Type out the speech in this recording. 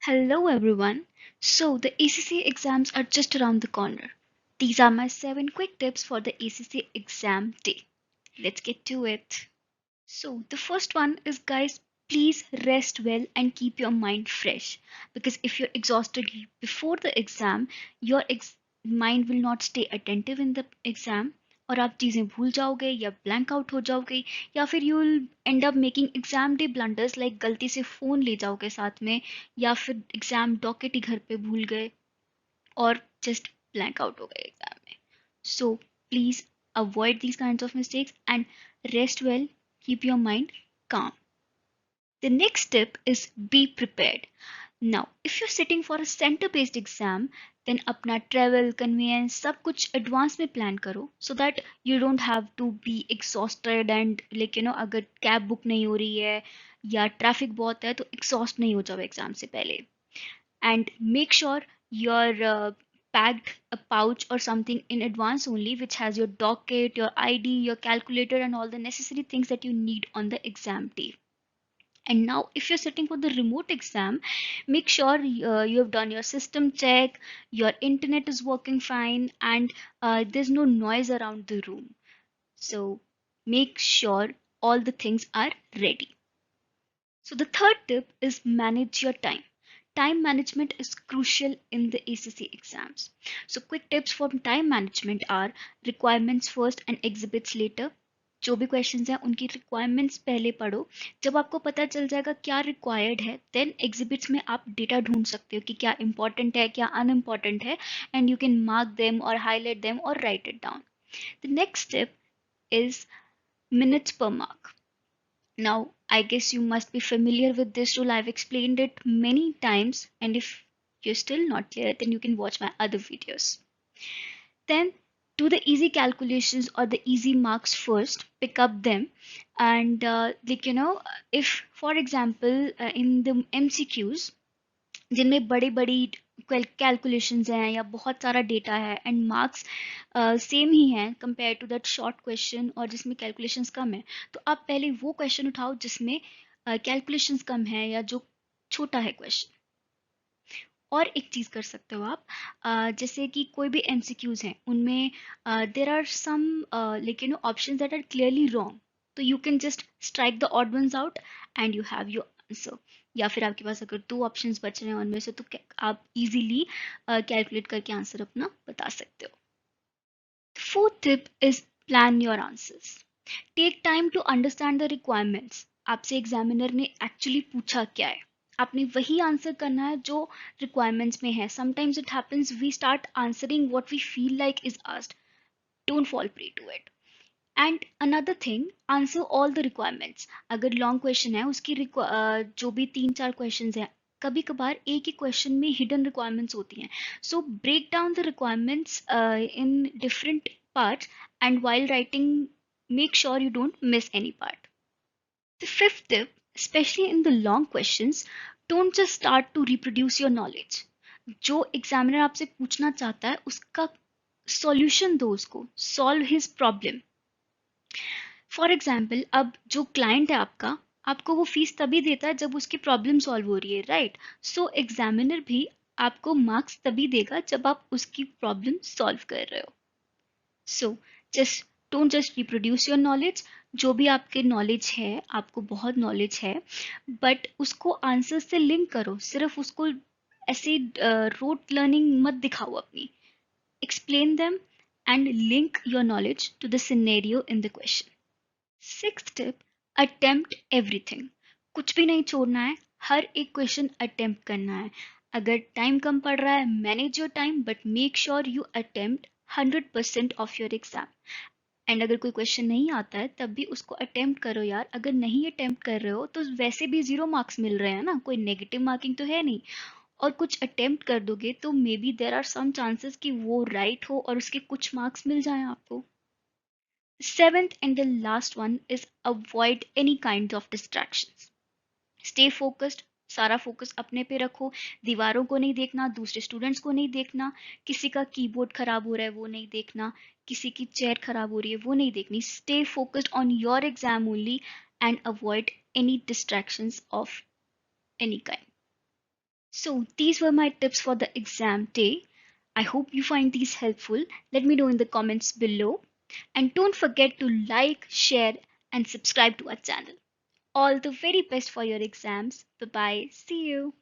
Hello everyone. So the ACCA exams are just around the corner. These are my 7 quick tips for the ACCA exam day. Let's get to it. So the first one is, guys, please rest well and keep your mind fresh, because if you're exhausted before the exam, your mind will not stay attentive in the exam, और आप चीजें भूल जाओगे या blank out हो जाओगे, या फिर you will and up making exam day blunders, like गलती से फोन ले जाओगे साथ में, या फिर एग्जाम डॉकेट ही घर पे भूल गए, और जस्ट ब्लैंक आउट हो गए एग्जाम में. So please avoid these kinds of mistakes and rest well, keep your mind calm. The next tip is be prepared. Now, if you're sitting for a center based exam, then अपना travel, conveyance सब कुछ advance में plan करो, so that you don't have to be exhausted and अगर cab book नहीं हो रही है या traffic बहुत है तो exhaust नहीं हो जाओ exam से पहले. And make sure you're packed a pouch or something in advance only, which has your docket, your ID, your calculator, and all the necessary things that you need on the exam day. And now, if you're sitting for the remote exam, make sure you have done your system check, your internet is working fine, and there's no noise around the room. So make sure all the things are ready. So the third tip is manage your time. Time management is crucial in the ACC exams. So quick tips for time management are: requirements first and exhibits later. जो भी questions हैं उनकी requirements पहले पढ़ो. जब आपको पता चल जाएगा क्या रिक्वायर्ड है, देन एग्जिबिट्स में आप डेटा ढूंढ सकते हो कि क्या इंपॉर्टेंट है, क्या अनइम्पॉर्टेंट है, and you can mark them और हाईलाइट देम और right it down. The next step is minutes per mark. Now, I guess you must be familiar with this rule. I've explained it many times, and if you're still not clear, then you can watch my other videos. Then do the easy calculations or the easy marks first, pick up them, and if for example in the MCQs जिनमें बड़ी बड़ी calculations हैं या बहुत सारा data है and marks same ही हैं compare to that short question और जिसमें कैलकुलेशंस कम है, तो आप पहले वो क्वेश्चन उठाओ जिसमें कैलकुलेशंस कम है या जो छोटा है क्वेश्चन. और एक चीज कर सकते हो आप, जैसे कि कोई भी एमसीक्यूज हैं उनमें there are some options that are clearly wrong, तो you can just strike the odd ones out and you have your answer. या फिर आपके पास अगर 2 ऑप्शंस बच रहे हैं उनमें से, तो आप इजीली कैलकुलेट करके आंसर अपना बता सकते हो. Fourth tip is plan your answers. Take time to understand the requirements. आपसे एग्जामिनर ने एक्चुअली पूछा क्या है, आपने वही आंसर करना है जो रिक्वायरमेंट्स में है. Sometimes it happens we start answering what we feel like is asked. Don't fall prey to it. And another thing, answer all the requirements. अगर लॉन्ग क्वेश्चन है उसकी जो भी 3-4 क्वेश्चन हैं, कभी कभार एक ही क्वेश्चन में हिडन रिक्वायरमेंट्स होती हैं. So break down the requirements in different parts, and while writing, make sure you don't miss any part. The fifth tip, especially in the long questions, don't just start to reproduce your knowledge. जो examiner आपसे पूछना चाहता है उसका solution दो उसको, solve his problem. For example, अब जो क्लाइंट है आपका, आपको वो फीस तभी देता है जब उसकी प्रॉब्लम सॉल्व हो रही है, राइट? सो एग्जामिनर भी आपको मार्क्स तभी देगा जब आप उसकी प्रॉब्लम सॉल्व कर रहे हो. So just don't just reproduce your knowledge. जो भी आपके नॉलेज है, आपको बहुत नॉलेज है, बट उसको आंसर से लिंक करो. सिर्फ उसको ऐसे रोट लर्निंग मत दिखाओ अपनी. Explain them and link your knowledge to the scenario in the question. Sixth tip, attempt everything. कुछ भी नहीं छोड़ना है, हर एक क्वेश्चन अटेम्प्ट करना है. अगर टाइम कम पड़ रहा है, manage your time, but make sure you attempt 100% of your exam. And अगर कोई क्वेश्चन नहीं आता है तब भी उसको अटेम्प्ट करो यार. अगर नहीं अटेम्प्ट कर रहे हो तो वैसे भी 0 मार्क्स मिल रहे हैं ना, कोई नेगेटिव मार्किंग तो है नहीं. और कुछ अटेम्प्ट कर दोगे तो maybe there are some chances कि वो राइट हो और उसके कुछ मार्क्स मिल जाएं आपको. Seventh and the last one is avoid any kinds of distractions. Stay focused. सारा फोकस अपने पे रखो. दीवारों को नहीं देखना, दूसरे स्टूडेंट्स को नहीं देखना, किसी का कीबोर्ड खराब हो रहा है वो नहीं देखना, किसी की चेयर खराब हो रही है वो नहीं देखनी. Stay focused on your exam only and avoid any distractions of any kind. So, these were my tips for the exam day. I hope you find these helpful. Let me know in the comments below. And don't forget to like, share, and subscribe to our channel. All the very best for your exams. Bye bye. See you.